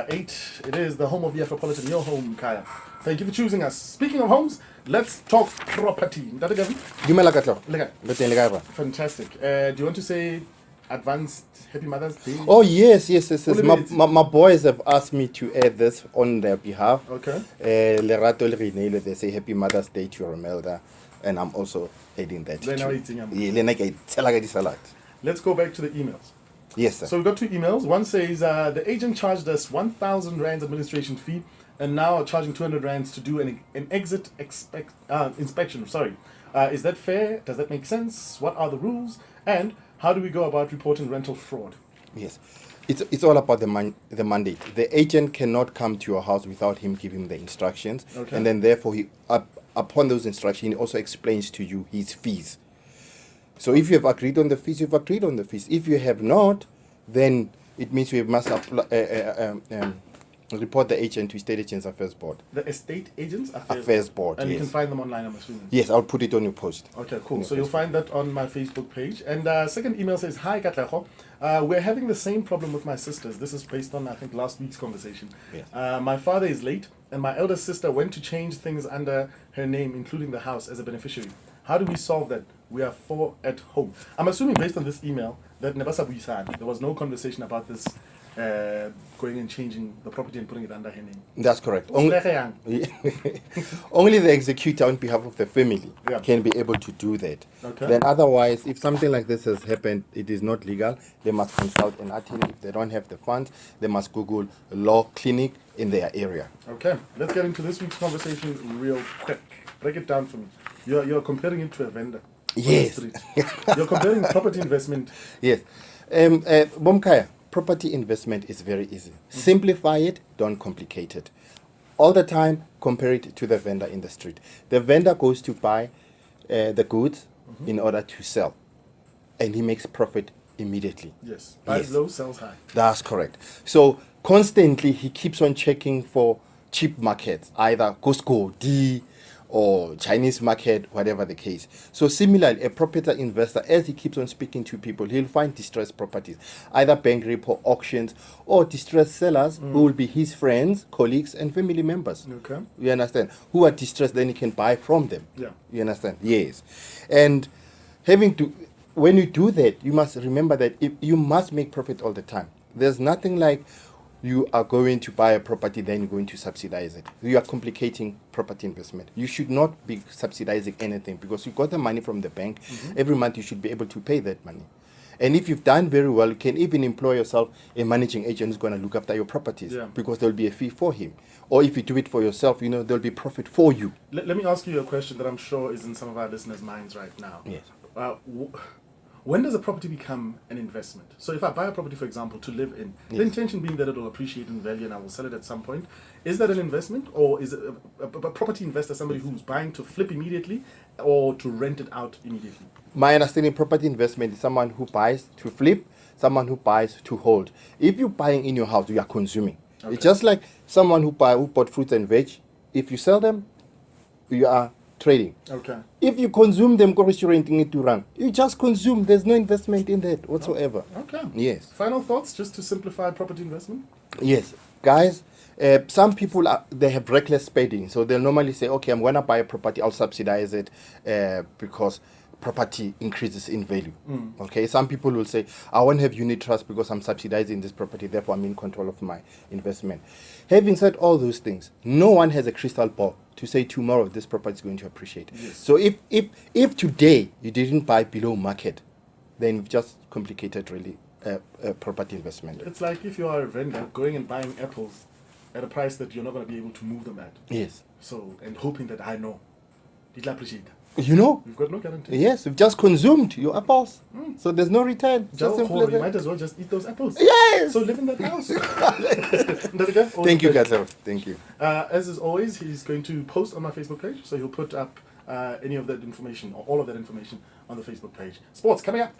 8. It is the home of the Afropolitan, your home, Kaya. Thank you for choosing us. Speaking of homes, let's talk property. Fantastic. Do you want to say advanced Happy Mother's Day? Oh, yes. My boys have asked me to add this on their behalf. Okay. Lerato le Rinelo, they say Happy Mother's Day to Romelda, and I'm also heading that. Let's go back to the emails. Yes, sir. So we've got 2 emails. One says, the agent charged us 1,000 Rands administration fee and now are charging 200 Rands to do an exit inspection. Is that fair? Does that make sense? What are the rules? And how do we go about reporting rental fraud? Yes. It's all about the mandate. The agent cannot come to your house without him giving the instructions. Okay. And then therefore, upon those instructions, he also explains to you his fees. So if you have agreed on the fees, you've agreed on the fees. If you have not, then it means we must report the agent to Estate Agents Affairs Board. The Estate Agents Affairs Board, And yes. you can find them online, I'm assuming. Yes, I'll put it on your post. Okay, cool. So you'll find that on my Facebook page. And second email says, Hi, Katleho. We're having the same problem with my sisters. This is based on, I think, last week's conversation. Yes. My father is late, and my eldest sister went to change things under her name, including the house, as a beneficiary. How do we solve that? We are 4 at home. I'm assuming based on this email that there was no conversation about this going and changing the property and putting it under her name. That's correct. Only the executor on behalf of the family can be able to do that. Okay. Then otherwise, if something like this has happened, it is not legal. They must consult an attorney. If they don't have the funds, they must Google a law clinic in their area. Okay, let's get into this week's conversation real quick. Break it down for me. You're comparing it to a vendor. Yes. You're comparing property investment. Yes. Bomkaya, property investment is very easy. Simplify it, don't complicate it. All the time, compare it to the vendor in the street. The vendor goes to buy the goods in order to sell, and he makes profit immediately. Yes. Buys low, sells high. That's correct. So constantly, he keeps on checking for cheap markets, either Costco, D, or Chinese market, whatever the case. So similarly, a property investor, as he keeps on speaking to people, he'll find distressed properties, either bank repo auctions or distressed sellers who will be his friends, colleagues, and family members. Okay. You understand? Who are distressed, then he can buy from them. Yeah. You understand? Yes. And when you do that, you must remember that you must make profit all the time. There's nothing like you are going to buy a property, then you're going to subsidize it. You are complicating property investment. You should not be subsidizing anything because you got the money from the bank. Every month you should be able to pay that money. And if you've done very well, you can even employ yourself a managing agent who's going to look after your properties because there'll be a fee for him. Or if you do it for yourself, there'll be profit for you. Let me ask you a question that I'm sure is in some of our listeners' minds right now. Yes. When does a property become an investment? So if I buy a property, for example, to live in, the intention being that it will appreciate in value and I will sell it at some point, is that an investment, or is it a property investor somebody who's buying to flip immediately or to rent it out immediately? My understanding, property investment is someone who buys to flip, someone who buys to hold. If you're buying in your house, you are consuming. Okay. It's just like someone who bought fruits and veg. If you sell them, you are trading. Okay. If you consume them, you just consume. There's no investment in that whatsoever. Okay. Yes. Final thoughts, just to simplify property investment? Yes. Guys, some people, they have reckless spending. So they'll normally say, okay, I'm going to buy a property, I'll subsidize it because property increases in value. Okay. Some people will say, I won't have unit trust because I'm subsidizing this property, therefore I'm in control of my investment. Having said all those things, no one has a crystal ball to say tomorrow this property is going to appreciate. Yes. So if today you didn't buy below market, then you've just complicated really property investment. It's like if you are a vendor going and buying apples at a price that you're not going to be able to move them at. Yes. So, and hoping that I know. Did I appreciate that? We've got no guarantee. Yes, you've just consumed your apples. So there's no return. You might as well just eat those apples. Yes. So live in that house. Thank you, Katleho. Thank you. As is always, he's going to post on my Facebook page. So he'll put up any of that information or all of that information on the Facebook page. Sports coming up.